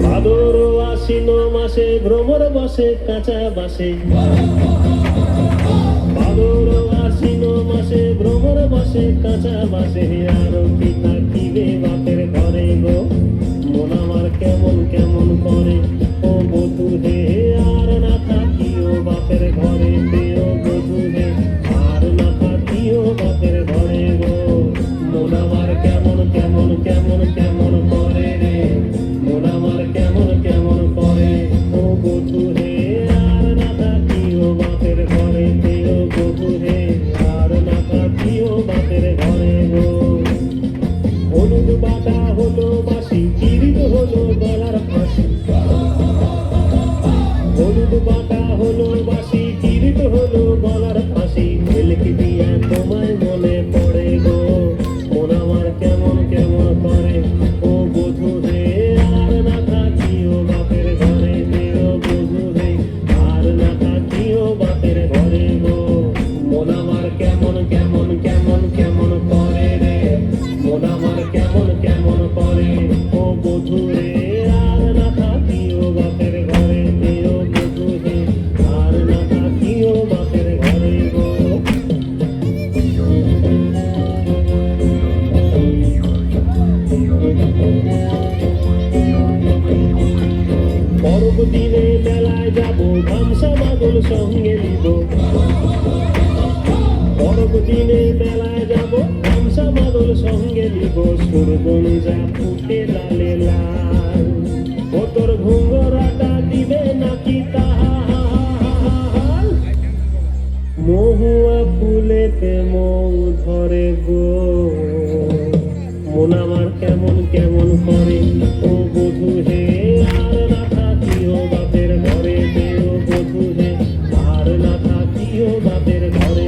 ভাদর আশ্বিন মাসে ভ্রমর বসে কাঁচা বাসে, ভাদর আশ্বিন মাসে ভ্রমর বসে কাঁচা বাসে, আর কি থাকিবে বাপের ঘরে গো, মন আমার কেমন কেমন করে ও বধূ হে, আর না থাকিও বাপের ঘরে ও বধূ হে, আর না থাকিও বাপের ঘরে গো, মন আমার কেমন কেমন কেমন কেমন করে রে, মন আমার কেমন কেমন করে ও বধূ হে, আর না থাকিও বাপের ঘরে ও বধূ হে, আর না থাকিও বাপের ঘরে গো। হলুদ বাটা হলো বাসি, চিরিত হলো গলার ফাঁসি, হলুদ বাটা হলো বাসি, চিরিত হলো গলার ফাঁসি, ঝিলকি দিয়া তোমায় মনে পড়ে গো, মন আমার কেমন কেমন করে ও বধূ হে, আর না থাকিও বাপের ঘরে ও বধূ হে, আর না থাকিও বাপের ঘরে গো, মন আমার কেমন কেমন কেমন কেমন করে রে, মন আমার কেমন কেমন করে ও বধূ রে, আর না থাকিও বাপের ঘরে ও বধূ হে, আর না থাকিও বাপের ঘরে গো। পরব দিনে মেলায় যাব, গামছা বাদল সঙ্গে নিব, পরব দিনে মেলায় যাব, গামছা বাদল সঙ্গে নিব, সুরগুঞ্জা ফুটে লালে লাল, ও তোর ঘুঙ্গরাটা দিবে নাকি তাহার, মহুয়া ফুলেতে মৌ ধরে গো, মন আমার কেমন কেমন করে ও বধূ হে, আর না থাকিও বাপের ঘরে ও বধূ হে, আর না থাকিও বাপের ঘরে